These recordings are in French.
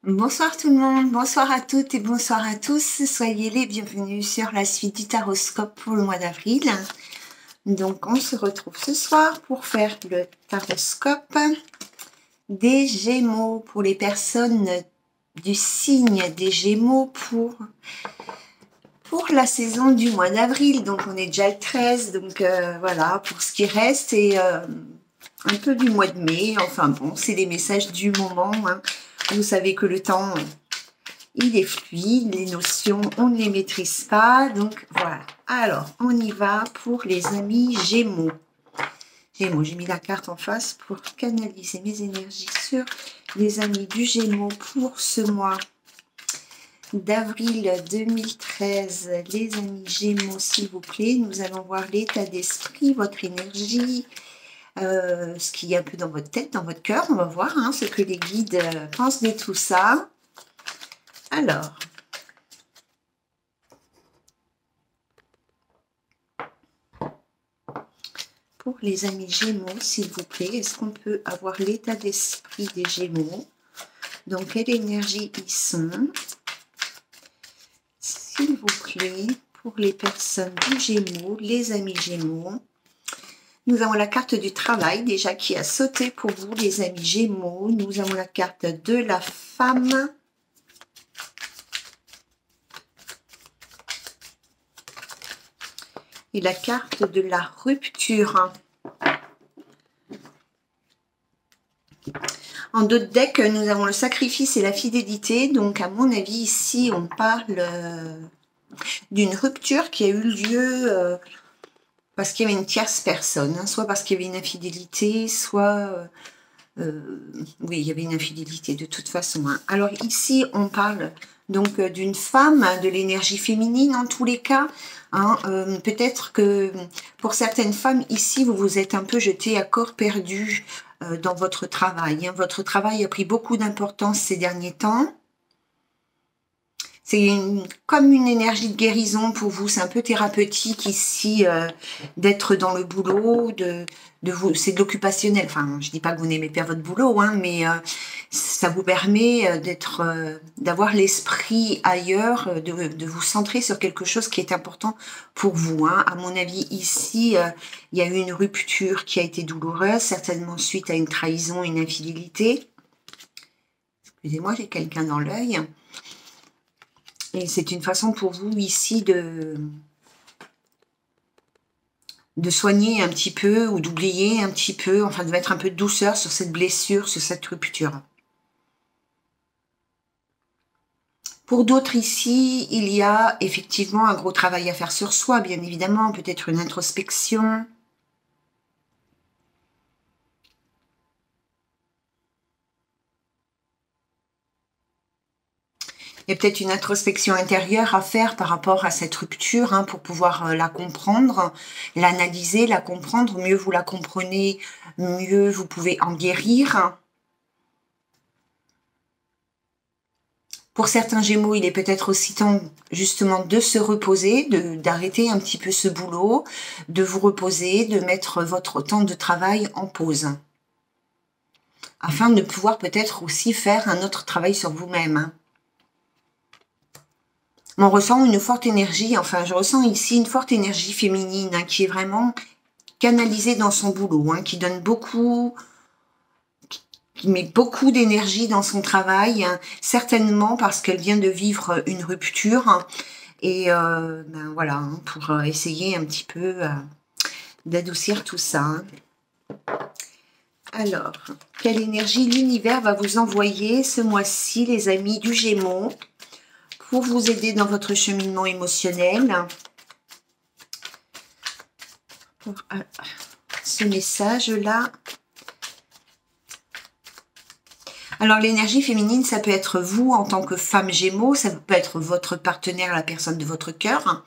Bonsoir tout le monde, bonsoir à toutes et bonsoir à tous. Soyez les bienvenus sur la suite du taroscope pour le mois d'avril. Donc on se retrouve ce soir pour faire le taroscope des Gémeaux pour les personnes du signe des Gémeaux pour la saison du mois d'avril. Donc on est déjà le 13, donc voilà pour ce qui reste et un peu du mois de mai. Enfin bon, c'est les messages du moment. Hein. Vous savez que le temps, il est fluide, les notions, on ne les maîtrise pas. Donc voilà. Alors, on y va pour les amis Gémeaux. Gémeaux, j'ai mis la carte en face pour canaliser mes énergies sur les amis du Gémeaux pour ce mois d'avril 2013. Les amis Gémeaux, s'il vous plaît, nous allons voir l'état d'esprit, votre énergie, ce qu'il y a un peu dans votre tête, dans votre cœur. On va voir hein, ce que les guides pensent de tout ça. Alors, pour les amis Gémeaux, s'il vous plaît, est-ce qu'on peut avoir l'état d'esprit des Gémeaux? Dans quelle énergie ils sont? S'il vous plaît, pour les personnes du Gémeaux, les amis Gémeaux. Nous avons la carte du travail déjà qui a sauté pour vous, les amis Gémeaux. Nous avons la carte de la femme. Et la carte de la rupture. En d'autres decks, nous avons le sacrifice et la fidélité. Donc, à mon avis, ici, on parle d'une rupture qui a eu lieu parce qu'il y avait une tierce personne, hein, soit parce qu'il y avait une infidélité, soit... oui, il y avait une infidélité de toute façon. Hein. Alors ici, on parle donc d'une femme, de l'énergie féminine en tous les cas. Hein, peut-être que pour certaines femmes, ici, vous vous êtes un peu jeté à corps perdu dans votre travail. Hein. Votre travail a pris beaucoup d'importance ces derniers temps. C'est comme une énergie de guérison pour vous, c'est un peu thérapeutique ici d'être dans le boulot, c'est de l'occupationnel. Enfin, je dis pas que vous n'aimez pas votre boulot, hein, mais ça vous permet d'avoir l'esprit ailleurs, de vous centrer sur quelque chose qui est important pour vous. Hein. À mon avis, ici, il y a eu une rupture qui a été douloureuse, certainement suite à une trahison, une infidélité. Excusez-moi, j'ai quelqu'un dans l'œil. Et c'est une façon pour vous ici de soigner un petit peu ou d'oublier un petit peu, enfin de mettre un peu de douceur sur cette blessure, sur cette rupture. Pour d'autres ici, il y a effectivement un gros travail à faire sur soi, bien évidemment, peut-être une introspection. Il y a peut-être une introspection intérieure à faire par rapport à cette rupture hein, pour pouvoir la comprendre, l'analyser, la comprendre. Mieux vous la comprenez, mieux vous pouvez en guérir. Pour certains Gémeaux, il est peut-être aussi temps justement de se reposer, d'arrêter un petit peu ce boulot, de vous reposer, de mettre votre temps de travail en pause. Afin de pouvoir peut-être aussi faire un autre travail sur vous-même. Hein. On ressent une forte énergie, enfin je ressens ici une forte énergie féminine hein, qui est vraiment canalisée dans son boulot, hein, qui donne beaucoup, qui met beaucoup d'énergie dans son travail, hein, certainement parce qu'elle vient de vivre une rupture hein, et ben voilà, hein, pour essayer un petit peu d'adoucir tout ça. Hein. Alors, quelle énergie l'univers va vous envoyer ce mois-ci, les amis du Gémeaux, pour vous aider dans votre cheminement émotionnel. Pour ce message-là. Alors, l'énergie féminine, ça peut être vous en tant que femme Gémeaux, ça peut être votre partenaire, la personne de votre cœur.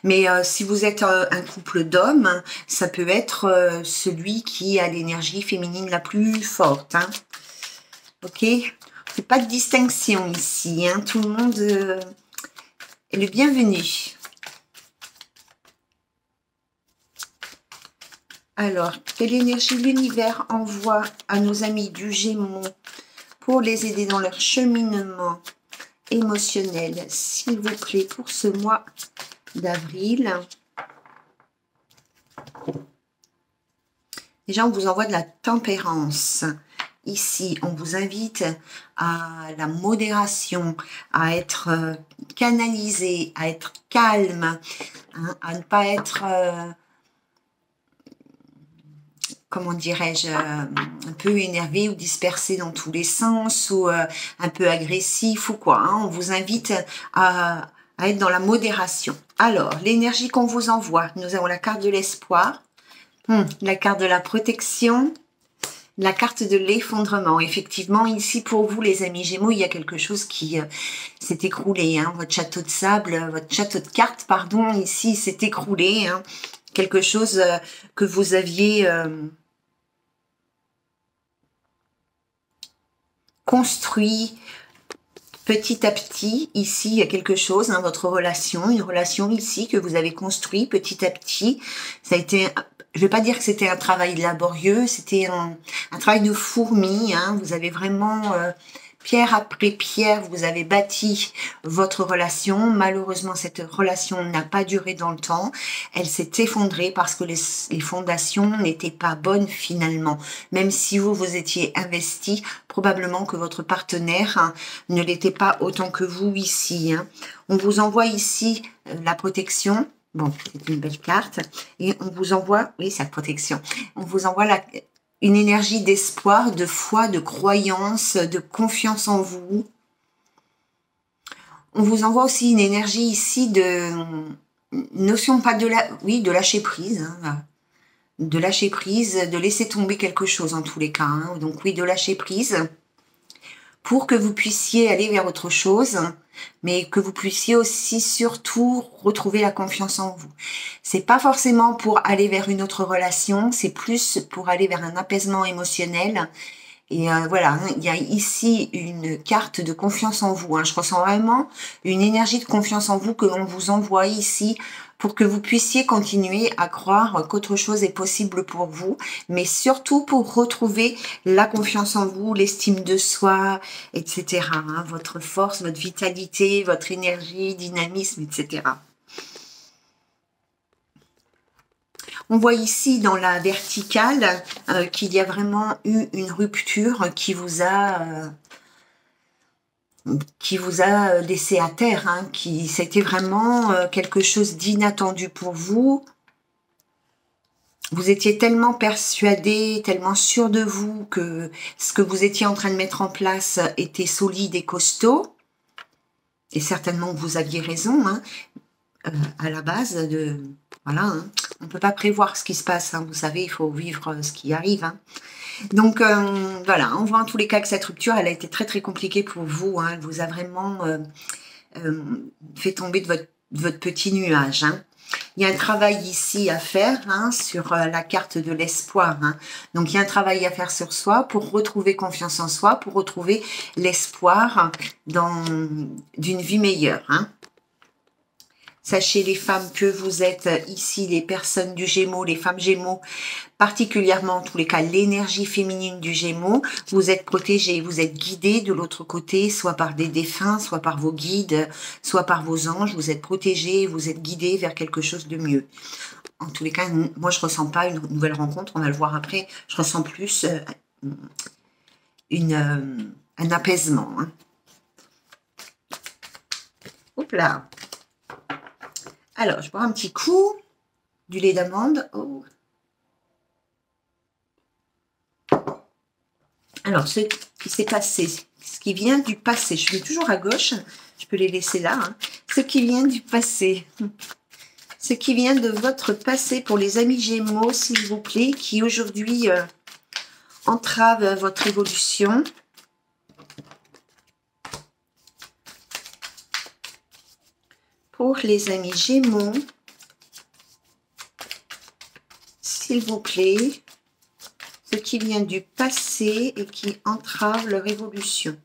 Mais si vous êtes un couple d'hommes, ça peut être celui qui a l'énergie féminine la plus forte. Hein. Ok ? C'est pas de distinction ici. Hein. Tout le monde est le bienvenu. Alors, quelle énergie l'univers envoie à nos amis du Gémeaux pour les aider dans leur cheminement émotionnel, s'il vous plaît, pour ce mois d'avril. Déjà, on vous envoie de la tempérance. Ici, on vous invite à la modération, à être canalisé, à être calme, hein, à ne pas être, comment dirais-je, un peu énervé ou dispersé dans tous les sens, ou un peu agressif ou quoi. Hein. On vous invite à être dans la modération. Alors, l'énergie qu'on vous envoie, nous avons la carte de l'espoir, la carte de la protection, la carte de l'effondrement. Effectivement, ici, pour vous, les amis Gémeaux, il y a quelque chose qui s'est écroulé. Hein. Votre château de sable, votre château de cartes, pardon, ici, s'est écroulé. Hein. Quelque chose que vous aviez construit petit à petit. Ici, il y a quelque chose, hein, votre relation, une relation ici que vous avez construit petit à petit. Ça a été... Je ne vais pas dire que c'était un travail laborieux, c'était un travail de fourmi. Hein. Vous avez vraiment, pierre après pierre, vous avez bâti votre relation. Malheureusement, cette relation n'a pas duré dans le temps. Elle s'est effondrée parce que les fondations n'étaient pas bonnes finalement. Même si vous étiez investi, probablement que votre partenaire, hein, ne l'était pas autant que vous ici. Hein. On vous envoie ici la protection. Bon, c'est une belle carte. Et on vous envoie, oui, c'est la protection. On vous envoie une énergie d'espoir, de foi, de croyance, de confiance en vous. On vous envoie aussi une énergie ici de notion, pas de de lâcher prise. Hein, de lâcher prise, de laisser tomber quelque chose en tous les cas. Hein. Donc oui, de lâcher prise pour que vous puissiez aller vers autre chose, mais que vous puissiez aussi surtout retrouver la confiance en vous. C'est pas forcément pour aller vers une autre relation, c'est plus pour aller vers un apaisement émotionnel. Et voilà, hein, il y a ici une carte de confiance en vous. Hein. Je ressens vraiment une énergie de confiance en vous que l'on vous envoie ici pour que vous puissiez continuer à croire qu'autre chose est possible pour vous, mais surtout pour retrouver la confiance en vous, l'estime de soi, etc. Hein, votre force, votre vitalité, votre énergie, dynamisme, etc. On voit ici dans la verticale qu'il y a vraiment eu une rupture qui vous a laissé à terre, hein, c'était vraiment quelque chose d'inattendu pour vous. Vous étiez tellement persuadé, tellement sûr de vous que ce que vous étiez en train de mettre en place était solide et costaud. Et certainement vous aviez raison, hein, à la base de... Voilà, hein, on ne peut pas prévoir ce qui se passe, hein, vous savez, il faut vivre ce qui arrive. Hein. Donc voilà, on voit en tous les cas que cette rupture, elle a été très très compliquée pour vous. Hein, elle vous a vraiment fait tomber de votre petit nuage. Hein. Il y a un travail ici à faire hein, sur la carte de l'espoir. Hein. Donc il y a un travail à faire sur soi pour retrouver confiance en soi, pour retrouver l'espoir d'une vie meilleure. Hein. Sachez les femmes que vous êtes ici, les personnes du Gémeaux, les femmes Gémeaux, particulièrement en tous les cas l'énergie féminine du Gémeaux, vous êtes protégées, vous êtes guidées de l'autre côté, soit par des défunts, soit par vos guides, soit par vos anges, vous êtes protégées, vous êtes guidées vers quelque chose de mieux. En tous les cas, moi je ressens pas une nouvelle rencontre, on va le voir après, je ressens plus un apaisement. Hein. Hop là. Alors, je bois un petit coup du lait d'amande. Oh. Alors, ce qui s'est passé, ce qui vient du passé, je suis toujours à gauche, je peux les laisser là. Hein. Ce qui vient du passé, ce qui vient de votre passé pour les amis Gémeaux, s'il vous plaît, qui aujourd'hui entrave votre évolution. Pour les amis Gémeaux, s'il vous plaît, ce qui vient du passé et qui entrave leur évolution.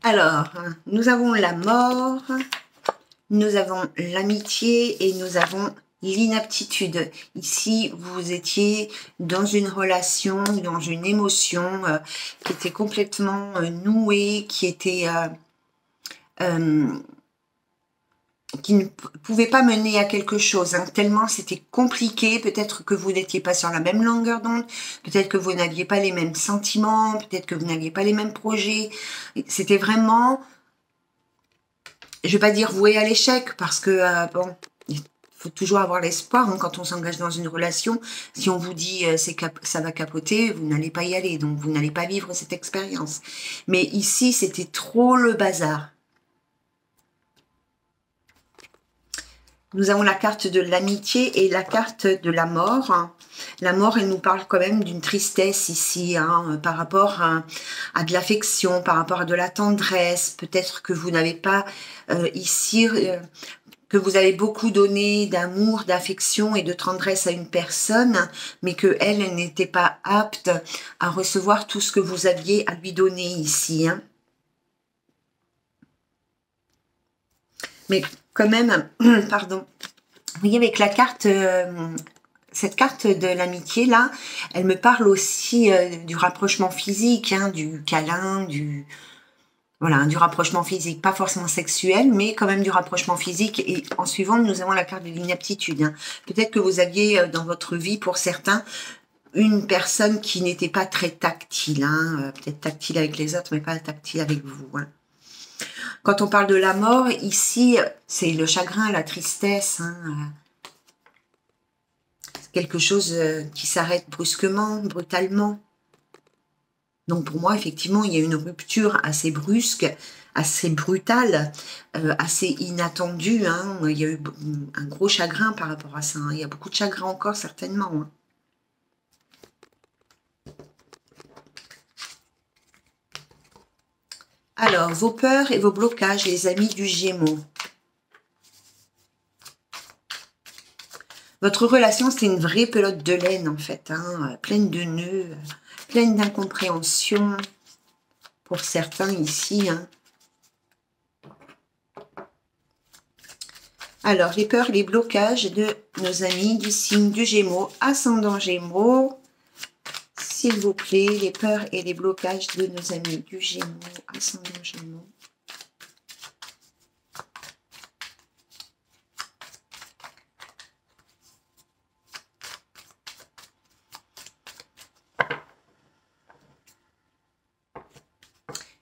Alors, nous avons la mort, nous avons l'amitié et nous avons l'inaptitude. Ici, vous étiez dans une relation, dans une émotion qui était complètement nouée, qui était... qui ne pouvait pas mener à quelque chose, hein, tellement c'était compliqué, peut-être que vous n'étiez pas sur la même longueur d'onde, peut-être que vous n'aviez pas les mêmes sentiments, peut-être que vous n'aviez pas les mêmes projets, c'était vraiment, je vais pas dire voué à l'échec, parce que, bon, il faut toujours avoir l'espoir, hein, quand on s'engage dans une relation, si on vous dit ça va capoter, vous n'allez pas y aller, donc vous n'allez pas vivre cette expérience. Mais ici, c'était trop le bazar. Nous avons la carte de l'amitié et la carte de la mort. La mort, elle nous parle quand même d'une tristesse ici, hein, par rapport à de l'affection, par rapport à de la tendresse. Peut-être que vous n'avez pas ici, que vous avez beaucoup donné d'amour, d'affection et de tendresse à une personne, mais que elle n'était pas apte à recevoir tout ce que vous aviez à lui donner ici, hein. Mais quand même, pardon, vous voyez avec la carte, cette carte de l'amitié là, elle me parle aussi du rapprochement physique, hein, du câlin, voilà, du rapprochement physique, pas forcément sexuel, mais quand même du rapprochement physique. Et en suivant, nous avons la carte de l'inaptitude, hein. Peut-être que vous aviez dans votre vie, pour certains, une personne qui n'était pas très tactile, hein, peut-être tactile avec les autres, mais pas tactile avec vous, hein. Quand on parle de la mort, ici, c'est le chagrin, la tristesse, hein, quelque chose qui s'arrête brusquement, brutalement. Donc pour moi, effectivement, il y a une rupture assez brusque, assez brutale, assez inattendue, hein. Il y a eu un gros chagrin par rapport à ça, hein. Il y a beaucoup de chagrin encore, certainement, hein. Alors, vos peurs et vos blocages, les amis du Gémeaux. Votre relation, c'est une vraie pelote de laine, en fait, hein, pleine de nœuds, pleine d'incompréhension pour certains ici, hein. Alors, les peurs, les blocages de nos amis du signe du Gémeaux, ascendant Gémeaux. S'il vous plaît, les peurs et les blocages de nos amis du Gémeaux, ascendant Gémeaux.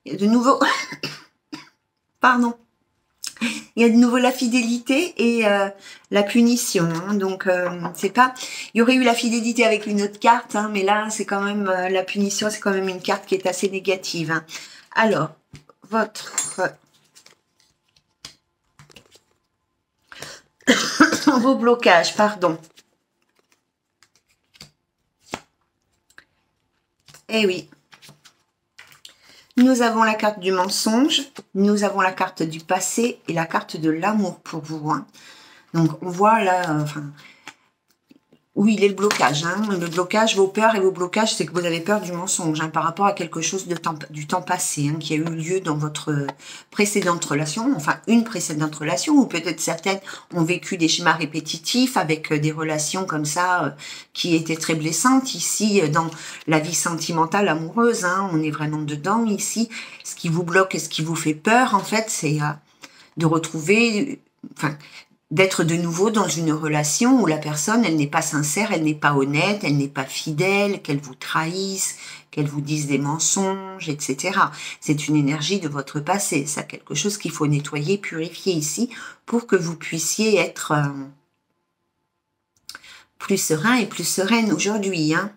Il y a de nouveau, pardon, il y a de nouveau la fidélité et la punition, hein. Donc c'est pas, il y aurait eu la fidélité avec une autre carte, hein, mais là c'est quand même la punition, c'est quand même une carte qui est assez négative, hein. Alors, vos blocages, pardon. Eh oui. Nous avons la carte du mensonge, nous avons la carte du passé et la carte de l'amour pour vous, hein. Donc on voit là, enfin, où il est le blocage, hein. Le blocage, vos peurs et vos blocages, c'est que vous avez peur du mensonge, hein, par rapport à quelque chose de du temps passé, hein, qui a eu lieu dans votre précédente relation, enfin une précédente relation, ou peut-être certaines ont vécu des schémas répétitifs avec des relations comme ça qui étaient très blessantes. Ici, dans la vie sentimentale, amoureuse, hein, on est vraiment dedans ici. Ce qui vous bloque et ce qui vous fait peur, en fait, c'est de retrouver, enfin, d'être de nouveau dans une relation où la personne, elle n'est pas sincère, elle n'est pas honnête, elle n'est pas fidèle, qu'elle vous trahisse, qu'elle vous dise des mensonges, etc. C'est une énergie de votre passé, ça, quelque chose qu'il faut nettoyer, purifier ici, pour que vous puissiez être plus serein et plus sereine aujourd'hui, hein.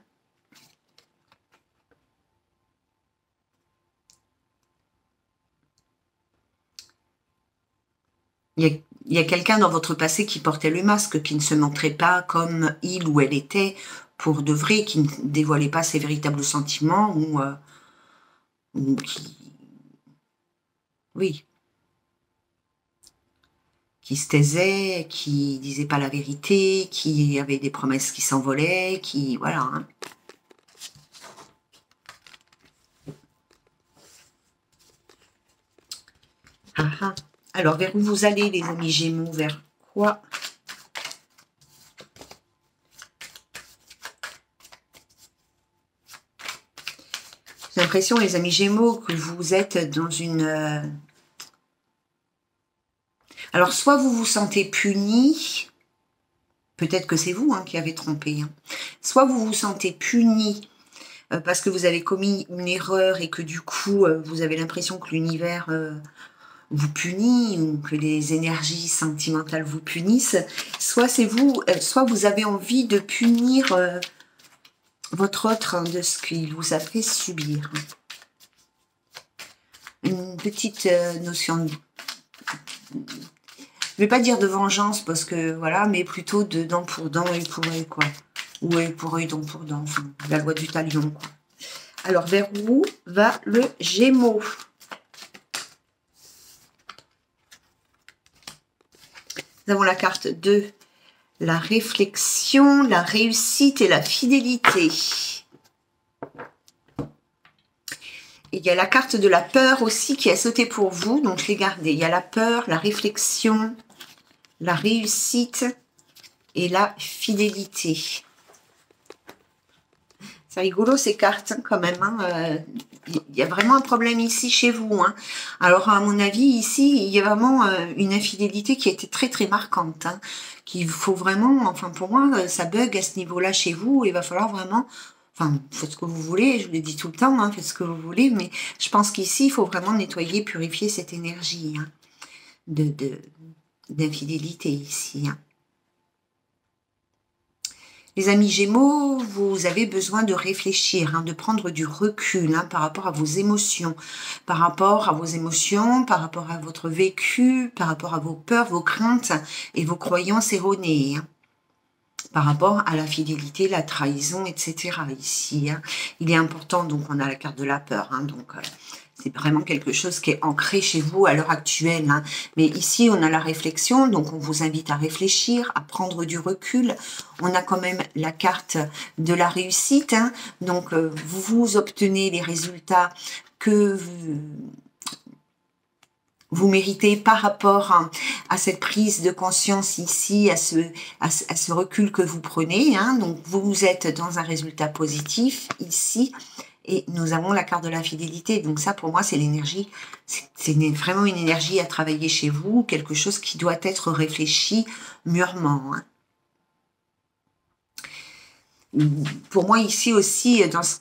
Il y a quelqu'un dans votre passé qui portait le masque, qui ne se montrait pas comme il ou elle était pour de vrai, qui ne dévoilait pas ses véritables sentiments ou qui... Oui. Qui se taisait, qui disait pas la vérité, qui avait des promesses qui s'envolaient, qui... Voilà, hein. Ah, ah. Alors, vers où vous allez, les amis Gémeaux? Vers quoi l'impression, les amis Gémeaux, que vous êtes dans une... Alors, soit vous vous sentez puni, peut-être que c'est vous hein, qui avez trompé, hein. Soit vous vous sentez puni parce que vous avez commis une erreur et que du coup, vous avez l'impression que l'univers vous punit ou que les énergies sentimentales vous punissent, soit c'est vous, soit vous avez envie de punir votre autre hein, de ce qu'il vous a fait subir. Une petite notion de... Je vais pas dire de vengeance parce que voilà, mais plutôt de dent pour dent, œil pour œil, quoi. Ou œil pour œil, dent pour dent, enfin, la loi du talion, quoi. Alors, vers où va le Gémeaux? Nous avons la carte de la réflexion, la réussite et la fidélité. Et il y a la carte de la peur aussi qui a sauté pour vous, donc je l'ai gardée. Il y a la peur, la réflexion, la réussite et la fidélité. C'est rigolo ces cartes hein, quand même. Hein. Il y a vraiment un problème ici chez vous. Hein. Alors à mon avis ici, il y a vraiment une infidélité qui a été très très marquante. Hein, qu'il faut vraiment, enfin pour moi, ça bug à ce niveau-là chez vous. Il va falloir vraiment, enfin faites ce que vous voulez, je vous l'ai dit tout le temps, hein, faites ce que vous voulez. Mais je pense qu'ici, il faut vraiment nettoyer, purifier cette énergie hein, d'infidélité ici. Hein. Les amis Gémeaux, vous avez besoin de réfléchir, hein, de prendre du recul hein, par rapport à vos émotions, par rapport à votre vécu, par rapport à vos peurs, vos craintes et vos croyances erronées, hein, par rapport à la fidélité, la trahison, etc. Ici, hein. Il est important, donc on a la carte de la peur, hein, donc... c'est vraiment quelque chose qui est ancré chez vous à l'heure actuelle. Hein. Mais ici, on a la réflexion, donc on vous invite à réfléchir, à prendre du recul. On a quand même la carte de la réussite. Hein. Donc, vous obtenez les résultats que vous méritez par rapport hein, à cette prise de conscience ici, à ce recul que vous prenez. Hein. Donc, vous êtes dans un résultat positif ici. Et nous avons la carte de la fidélité. Donc ça, pour moi, c'est l'énergie. C'est vraiment une énergie à travailler chez vous. Quelque chose qui doit être réfléchi mûrement. Hein. Pour moi, ici aussi, dans ce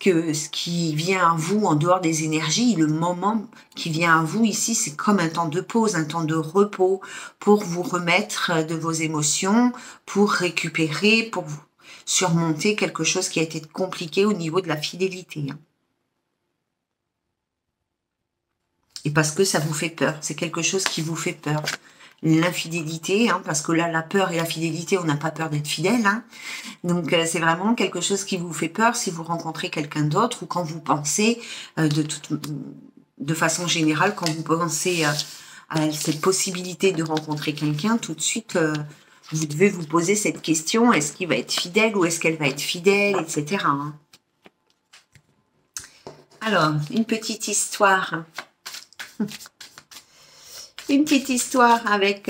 qui vient à vous, en dehors des énergies, le moment qui vient à vous, ici, c'est comme un temps de pause, un temps de repos pour vous remettre de vos émotions, pour récupérer, pour vous surmonter quelque chose qui a été compliqué au niveau de la fidélité. Hein. Et parce que ça vous fait peur, c'est quelque chose qui vous fait peur. L'infidélité, hein, parce que là, la peur et la fidélité, on n'a pas peur d'être fidèle. Hein. Donc, c'est vraiment quelque chose qui vous fait peur si vous rencontrez quelqu'un d'autre ou quand vous pensez, de façon générale, quand vous pensez à cette possibilité de rencontrer quelqu'un, tout de suite, vous devez vous poser cette question, est-ce qu'il va être fidèle ou est-ce qu'elle va être fidèle, etc. Hein. Alors, une petite histoire. Une petite histoire avec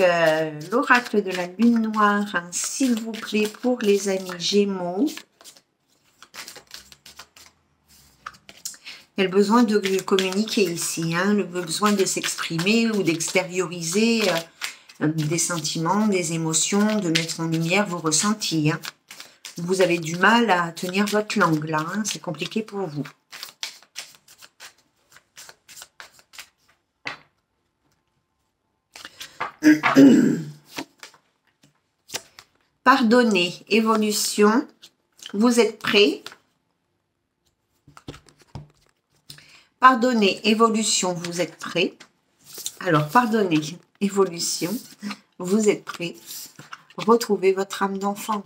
l'oracle de la lune noire, hein, s'il vous plaît, pour les amis Gémeaux. Il y a le besoin de communiquer ici, hein, le besoin de s'exprimer ou d'extérioriser des sentiments, des émotions, de mettre en lumière vos ressentis. Hein. Vous avez du mal à tenir votre langue là, hein, c'est compliqué pour vous. Pardonner, évolution, vous êtes prêts? Pardonner, évolution, vous êtes prêts? Alors, pardonner, évolution, vous êtes prêts? Retrouvez votre âme d'enfant.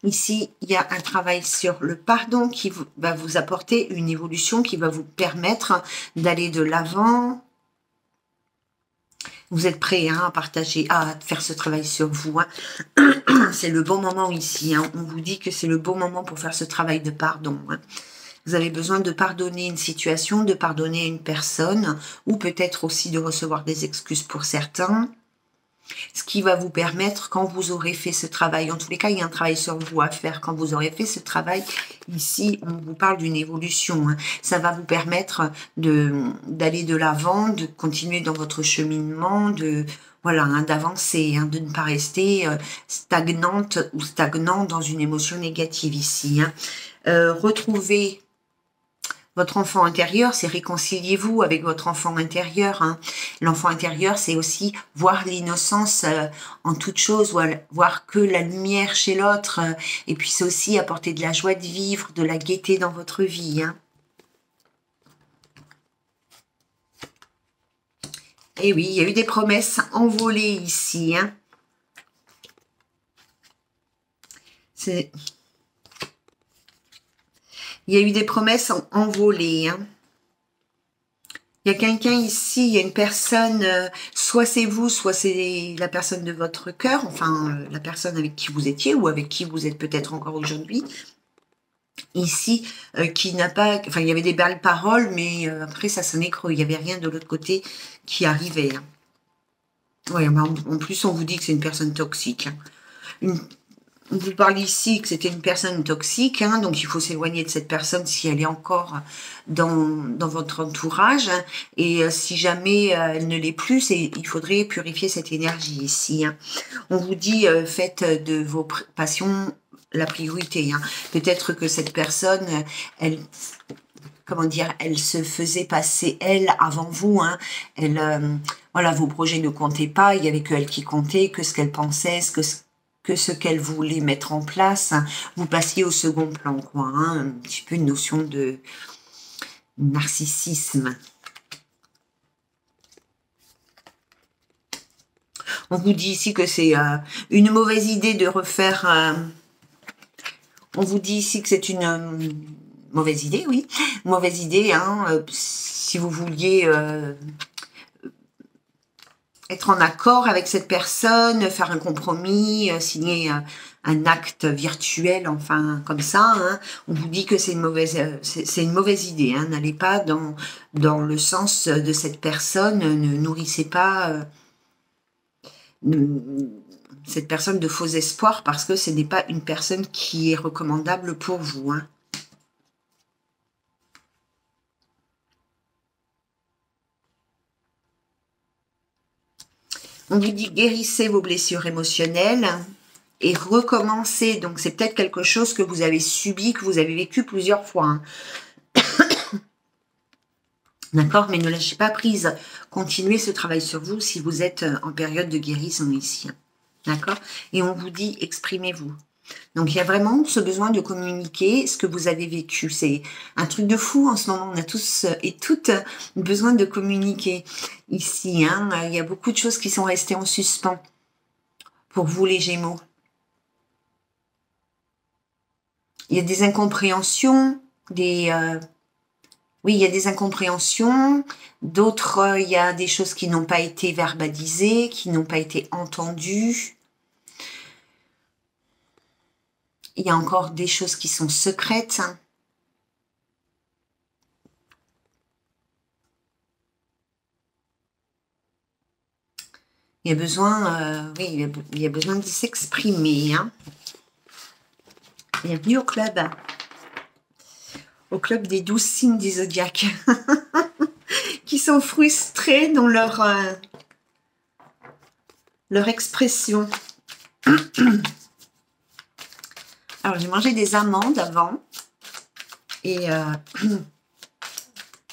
Ici, il y a un travail sur le pardon qui va vous apporter une évolution qui va vous permettre d'aller de l'avant. Vous êtes prêts hein, à partager, à faire ce travail sur vous. Hein. C'est le bon moment ici. Hein. On vous dit que c'est le bon moment pour faire ce travail de pardon. Hein. Vous avez besoin de pardonner une situation, de pardonner une personne, ou peut-être aussi de recevoir des excuses pour certains. Ce qui va vous permettre, quand vous aurez fait ce travail, en tous les cas, il y a un travail sur vous à faire. Quand vous aurez fait ce travail, ici, on vous parle d'une évolution. Hein. Ça va vous permettre d'aller de l'avant, de continuer dans votre cheminement, voilà, hein, d'avancer, hein, de ne pas rester stagnante ou stagnant dans une émotion négative ici. Hein. Retrouver votre enfant intérieur, c'est réconciliez-vous avec votre enfant intérieur. Hein. L'enfant intérieur, c'est aussi voir l'innocence en toute chose, voir que la lumière chez l'autre. Et puis c'est aussi apporter de la joie de vivre, de la gaieté dans votre vie. Hein. Et oui, il y a eu des promesses envolées ici. Hein. Il y a eu des promesses envolées. Hein. Il y a quelqu'un ici, il y a une personne, soit c'est vous, soit c'est la personne de votre cœur, enfin la personne avec qui vous étiez ou avec qui vous êtes peut-être encore aujourd'hui. Ici, qui n'a pas... Enfin, il y avait des belles paroles, mais après ça sonnait creux. Il n'y avait rien de l'autre côté qui arrivait. Hein. Ouais, en plus, on vous dit que c'est une personne toxique. Hein. On vous parle ici que c'était une personne toxique, hein, donc il faut s'éloigner de cette personne si elle est encore dans votre entourage. Hein, et si jamais elle ne l'est plus, il faudrait purifier cette énergie ici. Hein. On vous dit, faites de vos passions la priorité. Hein. Peut-être que cette personne, elle... Comment dire, elle se faisait passer, elle, avant vous. Hein. Elle, voilà, vos projets ne comptaient pas, il n'y avait que elle qui comptait, que ce qu'elle pensait, que ce qu'elle voulait mettre en place, hein, vous passiez au second plan, quoi. Hein, un petit peu une notion de narcissisme. On vous dit ici que c'est une mauvaise idée de refaire... on vous dit ici que c'est une mauvaise idée, oui. Mauvaise idée, hein, si vous vouliez... être en accord avec cette personne, faire un compromis, signer un acte virtuel, enfin comme ça. Hein. On vous dit que c'est une mauvaise idée. Hein. N'allez pas dans le sens de cette personne, ne nourrissez pas cette personne de faux espoirs parce que ce n'est pas une personne qui est recommandable pour vous. Hein. On vous dit guérissez vos blessures émotionnelles et recommencez. Donc, c'est peut-être quelque chose que vous avez subi, que vous avez vécu plusieurs fois. Hein. D'accord? Mais ne lâchez pas prise. Continuez ce travail sur vous si vous êtes en période de guérison ici. D'accord? Et on vous dit exprimez-vous. Donc, il y a vraiment ce besoin de communiquer ce que vous avez vécu. C'est un truc de fou en ce moment. On a tous et toutes besoin de communiquer ici. Hein. Il y a beaucoup de choses qui sont restées en suspens pour vous, les Gémeaux. Il y a des incompréhensions, oui, il y a des incompréhensions. D'autres, il y a des choses qui n'ont pas été verbalisées, qui n'ont pas été entendues. Il y a encore des choses qui sont secrètes. Il y a besoin, oui, il y a besoin de s'exprimer. Hein. Bienvenue au club des 12 signes du zodiaque, qui sont frustrés dans leur expression. Alors, j'ai mangé des amandes avant. Et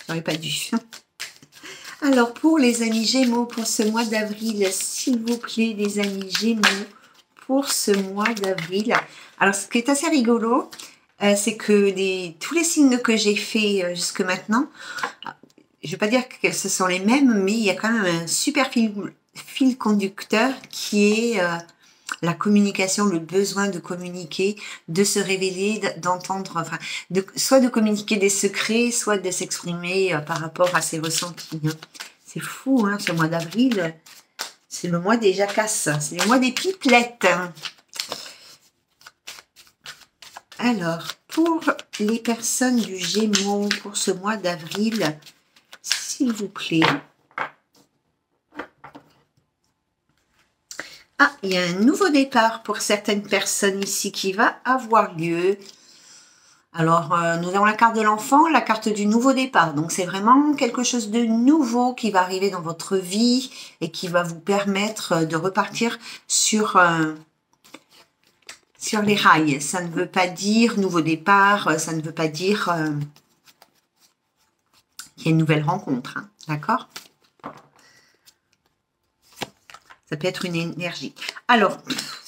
j'aurais pas dû. Alors, pour les amis Gémeaux, pour ce mois d'avril, s'il vous plaît, les amis Gémeaux, pour ce mois d'avril. Alors, ce qui est assez rigolo, c'est que tous les signes que j'ai fait jusque maintenant, je ne vais pas dire que ce sont les mêmes, mais il y a quand même un super fil conducteur qui est... la communication, le besoin de communiquer, de se révéler, d'entendre, enfin, soit de communiquer des secrets, soit de s'exprimer par rapport à ses ressentis. Hein. C'est fou, hein, ce mois d'avril, c'est le mois des jacasses, c'est le mois des pipelettes. Hein. Alors, pour les personnes du Gémeaux, pour ce mois d'avril, s'il vous plaît... Ah, il y a un nouveau départ pour certaines personnes ici qui va avoir lieu. Alors, nous avons la carte de l'enfant, la carte du nouveau départ. Donc, c'est vraiment quelque chose de nouveau qui va arriver dans votre vie et qui va vous permettre de repartir sur les rails. Ça ne veut pas dire nouveau départ, ça ne veut pas dire qu'il y a une nouvelle rencontre, hein, d'accord? Ça peut être une énergie. Alors,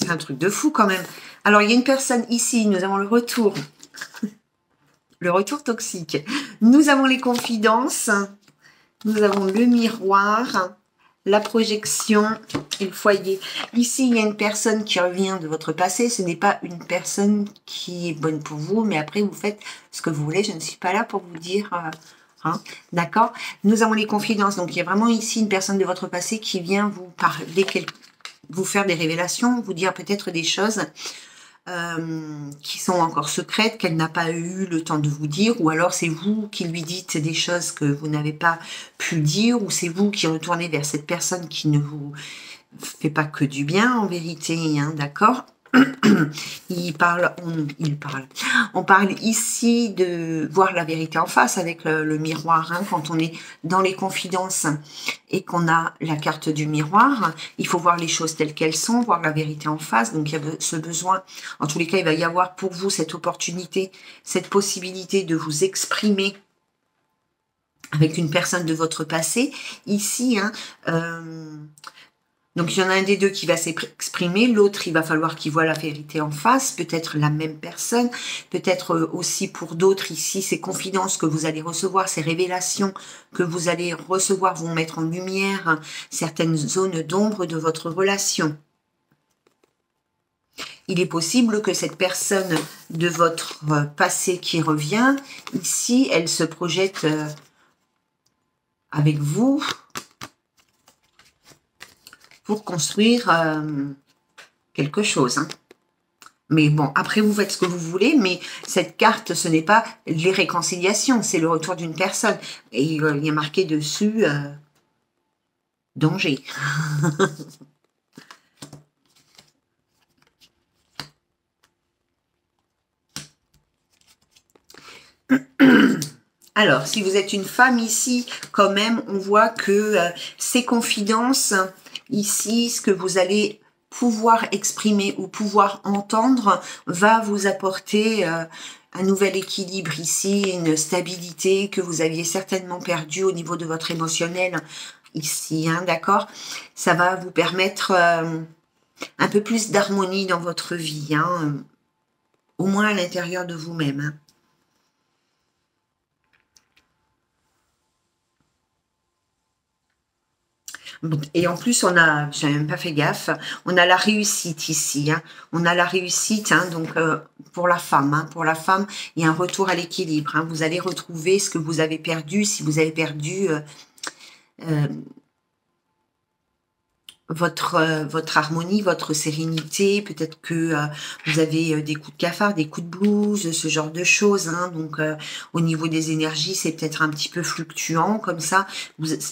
c'est un truc de fou quand même. Alors, il y a une personne ici, nous avons le retour. Le retour toxique. Nous avons les confidences. Nous avons le miroir, la projection et le foyer. Ici, il y a une personne qui revient de votre passé. Ce n'est pas une personne qui est bonne pour vous, mais après, vous faites ce que vous voulez. Je ne suis pas là pour vous dire... hein, d'accord? Nous avons les confidences. Donc, il y a vraiment ici une personne de votre passé qui vient vous parler, vous faire des révélations, vous dire peut-être des choses qui sont encore secrètes, qu'elle n'a pas eu le temps de vous dire, ou alors c'est vous qui lui dites des choses que vous n'avez pas pu dire, ou c'est vous qui retournez vers cette personne qui ne vous fait pas que du bien en vérité, hein, d'accord? On parle ici de voir la vérité en face avec le miroir, hein, quand on est dans les confidences et qu'on a la carte du miroir, il faut voir les choses telles qu'elles sont, voir la vérité en face. Donc il y a ce besoin, en tous les cas il va y avoir pour vous cette opportunité, cette possibilité de vous exprimer avec une personne de votre passé ici, hein, donc, il y en a un des deux qui va s'exprimer, l'autre, il va falloir qu'il voit la vérité en face, peut-être la même personne, peut-être aussi pour d'autres ici, ces confidences que vous allez recevoir, ces révélations que vous allez recevoir vont mettre en lumière certaines zones d'ombre de votre relation. Il est possible que cette personne de votre passé qui revient, ici, elle se projette avec vous, pour construire quelque chose. Hein. Mais bon, après vous faites ce que vous voulez, mais cette carte, ce n'est pas les réconciliations, c'est le retour d'une personne. Et il y a marqué dessus danger. Alors, si vous êtes une femme ici, quand même, on voit que ces confidences, ici, ce que vous allez pouvoir exprimer ou pouvoir entendre, va vous apporter un nouvel équilibre ici, une stabilité que vous aviez certainement perdue au niveau de votre émotionnel ici, hein, d'accord? Ça va vous permettre un peu plus d'harmonie dans votre vie, hein, au moins à l'intérieur de vous-même, hein. Et en plus, on a, j'ai même pas fait gaffe, on a la réussite ici, hein. On a la réussite, hein, donc pour la femme, hein, il y a un retour à l'équilibre, hein. Vous allez retrouver ce que vous avez perdu, si vous avez perdu votre harmonie, votre sérénité, peut-être que vous avez des coups de cafard, des coups de blues, ce genre de choses, hein. Donc au niveau des énergies, c'est peut-être un petit peu fluctuant comme ça.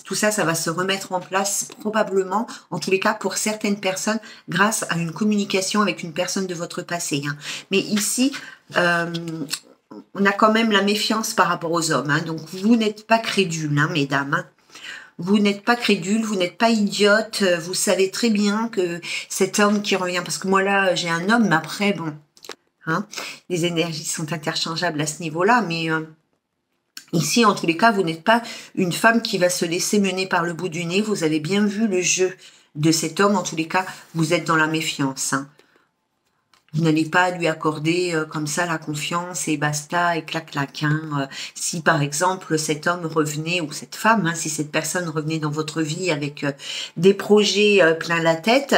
Tout ça, ça va se remettre en place probablement, en tous les cas pour certaines personnes, grâce à une communication avec une personne de votre passé, hein. Mais ici, on a quand même la méfiance par rapport aux hommes, hein. Donc vous n'êtes pas crédules, hein, mesdames, hein. Vous n'êtes pas crédule, vous n'êtes pas idiote, vous savez très bien que cet homme qui revient, parce que moi là j'ai un homme, mais après bon, hein, les énergies sont interchangeables à ce niveau-là, mais ici en tous les cas vous n'êtes pas une femme qui va se laisser mener par le bout du nez, vous avez bien vu le jeu de cet homme, en tous les cas vous êtes dans la méfiance, hein. Vous n'allez pas lui accorder comme ça la confiance et basta et clac-clac. Hein. Si par exemple cet homme revenait, ou cette femme, hein, si cette personne revenait dans votre vie avec des projets plein la tête,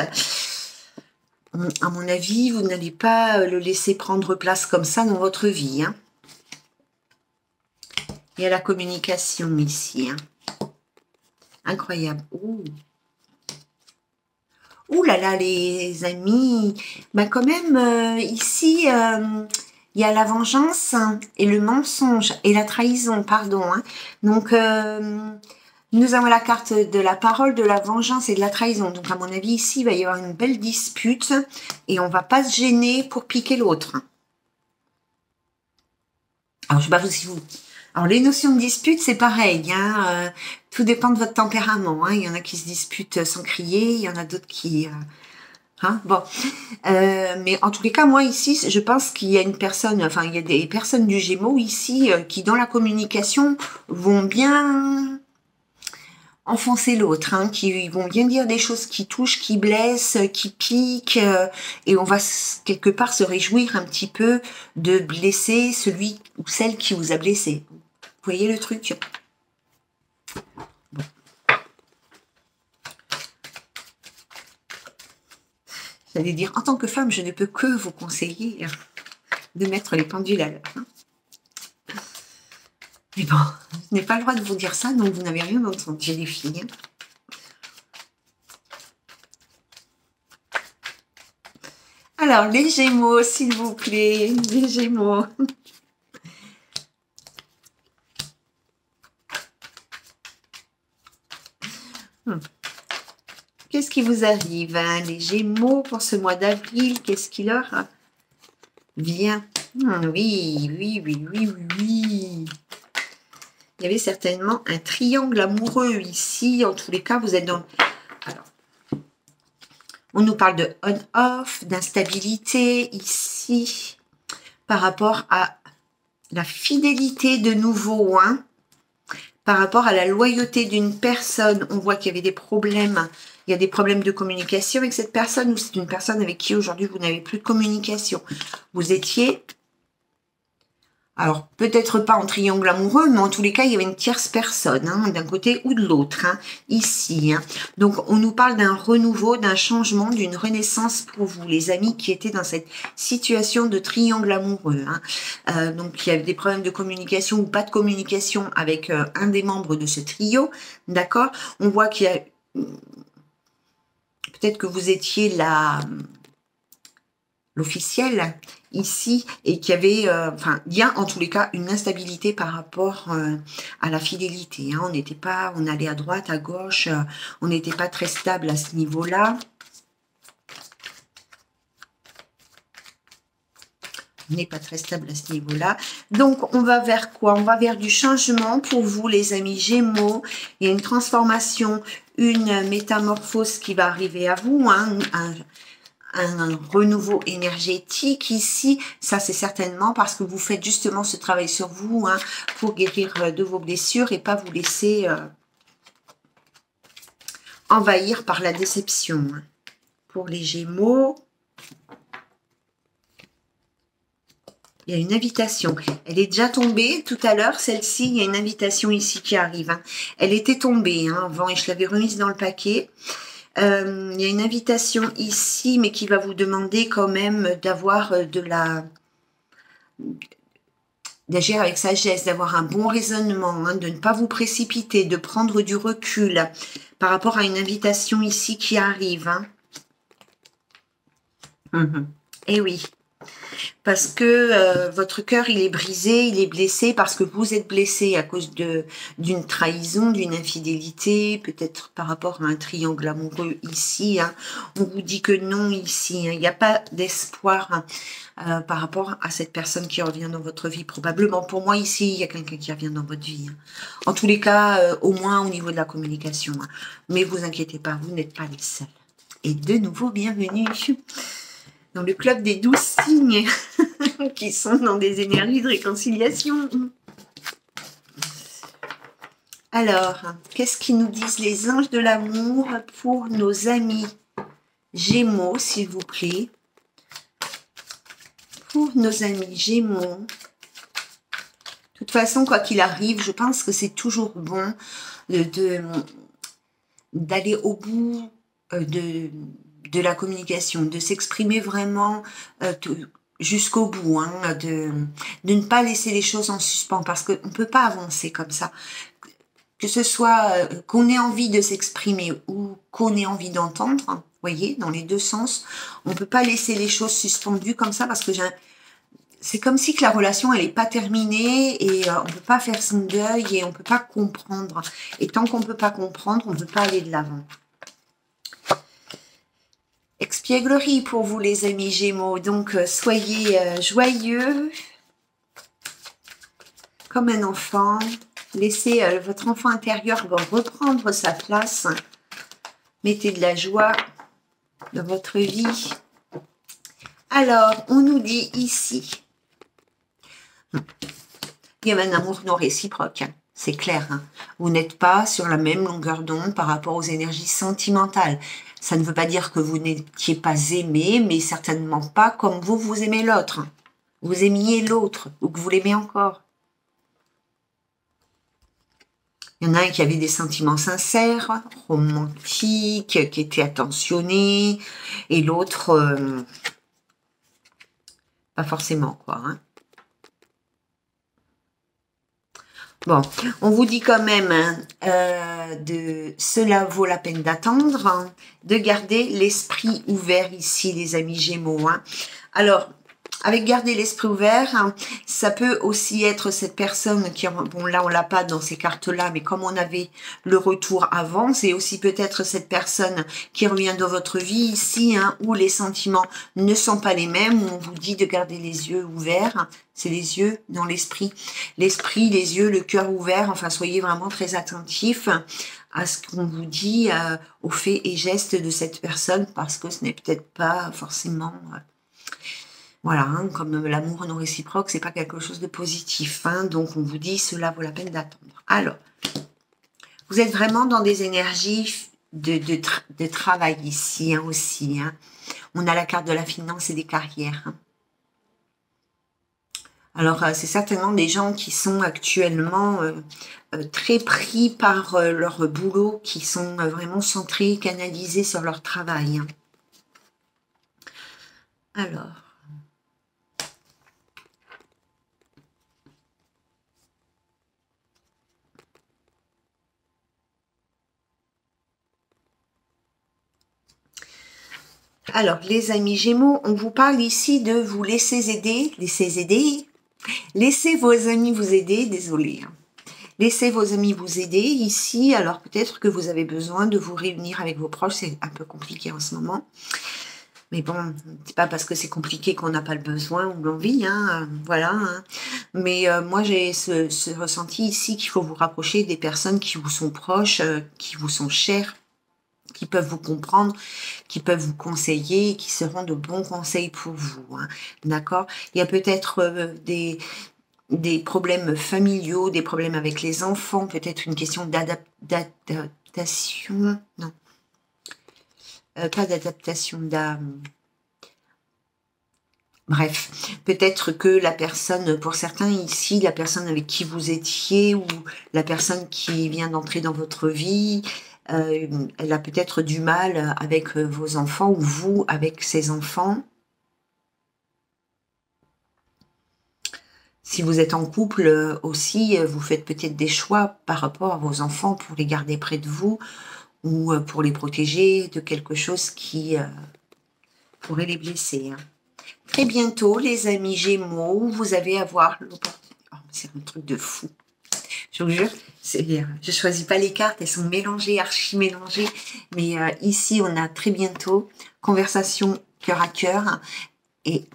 à mon avis, vous n'allez pas le laisser prendre place comme ça dans votre vie. Hein. Il y a la communication ici. Hein. Incroyable. Ouh. Ouh là là, les amis, bah quand même, ici, il y a la vengeance et le mensonge et la trahison, pardon. Hein. Donc, il Nous avons la carte de la parole, de la vengeance et de la trahison. Donc, à mon avis, ici, il va y avoir une belle dispute et on va pas se gêner pour piquer l'autre. Alors, je sais pas si vous... Alors, les notions de dispute, c'est pareil. Hein, tout dépend de votre tempérament. Hein. Il y en a qui se disputent sans crier, il y en a d'autres qui... Hein, bon, mais en tous les cas, moi ici, je pense qu'il y a une personne, enfin il y a des personnes du Gémeaux ici qui dans la communication vont bien enfoncer l'autre, hein, qui vont bien dire des choses qui touchent, qui blessent, qui piquent, et on va quelque part se réjouir un petit peu de blesser celui ou celle qui vous a blessé. Vous voyez le truc? J'allais dire, en tant que femme, je ne peux que vous conseiller de mettre les pendules à l'heure. Hein. Mais bon, je n'ai pas le droit de vous dire ça, donc vous n'avez rien entendu, les filles. Hein. Alors, les Gémeaux, s'il vous plaît, les Gémeaux. Qu'est-ce qui vous arrive, hein, les Gémeaux, pour ce mois d'avril? Qu'est-ce qui leur vient? Oui, oui, oui, oui, oui, oui. Il y avait certainement un triangle amoureux ici. En tous les cas, vous êtes dans... Alors, on nous parle de on-off, d'instabilité ici, par rapport à la fidélité de nouveau, hein, par rapport à la loyauté d'une personne. On voit qu'il y avait des problèmes. Il y a des problèmes de communication avec cette personne ou c'est une personne avec qui aujourd'hui vous n'avez plus de communication. Vous étiez, alors peut-être pas en triangle amoureux, mais en tous les cas, il y avait une tierce personne, hein, d'un côté ou de l'autre, hein, ici. Hein. Donc on nous parle d'un renouveau, d'un changement, d'une renaissance pour vous, les amis qui étaient dans cette situation de triangle amoureux. Hein. Donc il y avait des problèmes de communication ou pas de communication avec un des membres de ce trio, d'accord. On voit qu'il y a... Peut-être que vous étiez l'officiel ici et qu'il y avait, enfin, il y a en tous les cas une instabilité par rapport à la fidélité. Hein. On n'était pas, on allait à droite, à gauche, on n'était pas très stable à ce niveau-là. On n'est pas très stable à ce niveau-là. Donc, on va vers quoi? On va vers du changement pour vous, les amis Gémeaux. Il y a une transformation, une métamorphose qui va arriver à vous, hein, un renouveau énergétique ici. Ça, c'est certainement parce que vous faites justement ce travail sur vous, hein, pour guérir de vos blessures et pas vous laisser envahir par la déception. Hein. Pour les Gémeaux, il y a une invitation. Elle est déjà tombée tout à l'heure, celle-ci. Il y a une invitation ici qui arrive. Hein. Elle était tombée hein, avant et je l'avais remise dans le paquet. Il y a une invitation ici, mais qui va vous demander quand même d'avoir d'agir avec sagesse, d'avoir un bon raisonnement, hein, de ne pas vous précipiter, de prendre du recul par rapport à une invitation ici qui arrive. Hein. Et oui. Parce que votre cœur, il est brisé, il est blessé, parce que vous êtes blessé à cause d'une trahison, d'une infidélité, peut-être par rapport à un triangle amoureux ici. Hein. On vous dit que non ici, hein. Il n'y a pas d'espoir hein, par rapport à cette personne qui revient dans votre vie. Probablement pour moi ici, il y a quelqu'un qui revient dans votre vie. Hein. En tous les cas, au moins au niveau de la communication. Hein. Mais vous inquiétez pas, vous n'êtes pas les seuls. Et de nouveau, bienvenue dans le club des 12 signes qui sont dans des énergies de réconciliation. Alors, qu'est-ce qu'ils nous disent les anges de l'amour pour nos amis Gémeaux, s'il vous plaît? Pour nos amis Gémeaux. De toute façon, quoi qu'il arrive, je pense que c'est toujours bon d'aller au bout de la communication, de s'exprimer vraiment jusqu'au bout, hein, de ne pas laisser les choses en suspens, parce qu'on ne peut pas avancer comme ça. Que ce soit qu'on ait envie de s'exprimer ou qu'on ait envie d'entendre, vous voyez, dans les deux sens, on ne peut pas laisser les choses suspendues comme ça, parce que c'est comme si que la relation, elle n'est pas terminée et on ne peut pas faire son deuil et on ne peut pas comprendre. Et tant qu'on ne peut pas comprendre, on ne peut pas aller de l'avant. Expièglerie pour vous les amis Gémeaux. Donc, soyez joyeux comme un enfant. Laissez votre enfant intérieur reprendre sa place. Mettez de la joie dans votre vie. Alors, on nous dit ici, il y a un amour non réciproque, hein, c'est clair. Hein. Vous n'êtes pas sur la même longueur d'onde par rapport aux énergies sentimentales. Ça ne veut pas dire que vous n'étiez pas aimé, mais certainement pas comme vous aimez l'autre. Vous aimiez l'autre, ou que vous l'aimez encore. Il y en a un qui avait des sentiments sincères, romantiques, qui était attentionné, et l'autre, pas forcément, quoi. Hein. Bon, on vous dit quand même, hein, cela vaut la peine d'attendre, hein, de garder l'esprit ouvert ici, les amis Gémeaux. Hein. Alors, avec garder l'esprit ouvert, hein, ça peut aussi être cette personne qui, bon là on l'a pas dans ces cartes-là, mais comme on avait le retour avant, c'est aussi peut-être cette personne qui revient dans votre vie ici, hein, où les sentiments ne sont pas les mêmes, où on vous dit de garder les yeux ouverts, c'est les yeux dans l'esprit, les yeux, le cœur ouvert, enfin soyez vraiment très attentifs à ce qu'on vous dit, aux faits et gestes de cette personne, parce que ce n'est peut-être pas forcément... Voilà, hein, comme l'amour non réciproque, c'est pas quelque chose de positif. Hein, donc, on vous dit, cela vaut la peine d'attendre. Alors, vous êtes vraiment dans des énergies de travail ici, hein, aussi. Hein. On a la carte de la finance et des carrières. Hein. Alors, c'est certainement des gens qui sont actuellement très pris par leur boulot, qui sont vraiment centrés, canalisés sur leur travail. Hein. Alors... Alors, les amis Gémeaux, on vous parle ici de vous laisser aider, laissez vos amis vous aider, désolé. Hein. Laissez vos amis vous aider ici, alors peut-être que vous avez besoin de vous réunir avec vos proches, c'est un peu compliqué en ce moment. Mais bon, c'est pas parce que c'est compliqué qu'on n'a pas le besoin ou l'envie, hein, voilà. Hein. Mais moi, j'ai ce ressenti ici qu'il faut vous rapprocher des personnes qui vous sont proches, qui vous sont chères, qui peuvent vous comprendre, qui peuvent vous conseiller, qui seront de bons conseils pour vous. Hein, d'accord ? Il y a peut-être des problèmes familiaux, des problèmes avec les enfants, peut-être une question d'adaptation, non, pas d'adaptation, bref, peut-être que la personne, pour certains ici, la personne avec qui vous étiez ou la personne qui vient d'entrer dans votre vie, elle a peut-être du mal avec vos enfants ou vous avec ses enfants. Si vous êtes en couple aussi, vous faites peut-être des choix par rapport à vos enfants pour les garder près de vous ou pour les protéger de quelque chose qui pourrait les blesser. Hein. Très bientôt, les amis Gémeaux, vous allez avoir l'opportunité. Oh, c'est un truc de fou. Je vous jure, je choisis pas les cartes, elles sont mélangées, archi mélangées. Mais ici, on a très bientôt conversation cœur à cœur et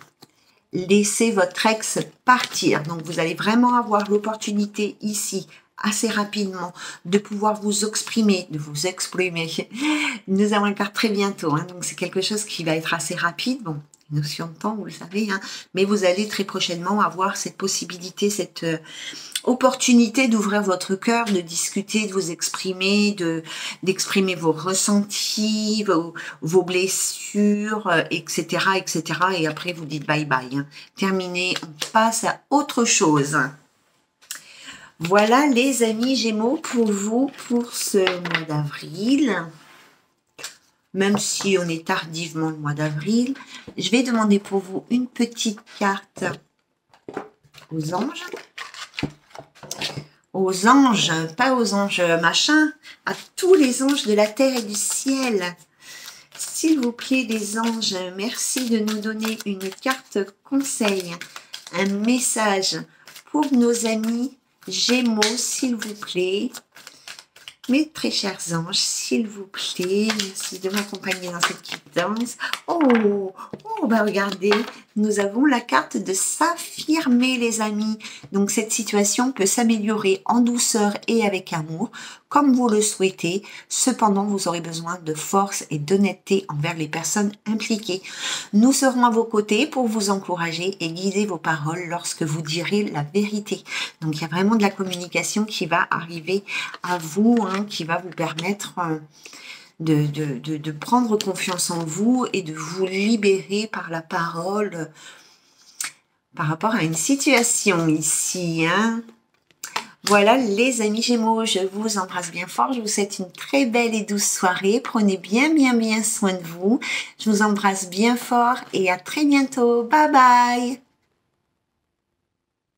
laissez votre ex partir. Donc, vous allez vraiment avoir l'opportunité ici, assez rapidement, de pouvoir vous exprimer, Nous avons une carte très bientôt, hein, donc c'est quelque chose qui va être assez rapide. Bon, notion de temps, vous le savez, hein, mais vous allez très prochainement avoir cette possibilité, cette opportunité d'ouvrir votre cœur, de discuter, de vous exprimer, d'exprimer vos ressentis, vos blessures, etc., etc. Et après, vous dites bye bye. Hein. Terminé, on passe à autre chose. Voilà les amis Gémeaux pour vous pour ce mois d'avril. Même si on est tardivement le mois d'avril, je vais demander pour vous une petite carte aux anges. Aux anges, pas aux anges machin, à tous les anges de la terre et du ciel. S'il vous plaît, les anges, merci de nous donner une carte conseil. un message pour nos amis Gémeaux, s'il vous plaît. Mes très chers anges, s'il vous plaît, merci de m'accompagner dans cette guidance. Oh, bah regardez, nous avons la carte de s'affirmer, les amis. Donc cette situation peut s'améliorer en douceur et avec amour, comme vous le souhaitez. Cependant, vous aurez besoin de force et d'honnêteté envers les personnes impliquées. Nous serons à vos côtés pour vous encourager et guider vos paroles lorsque vous direz la vérité. Donc il y a vraiment de la communication qui va arriver à vous, hein, qui va vous permettre de prendre confiance en vous et de vous libérer par la parole par rapport à une situation ici, hein. Voilà les amis Gémeaux, je vous embrasse bien fort, je vous souhaite une très belle et douce soirée, prenez bien soin de vous, je vous embrasse bien fort et à très bientôt, bye bye.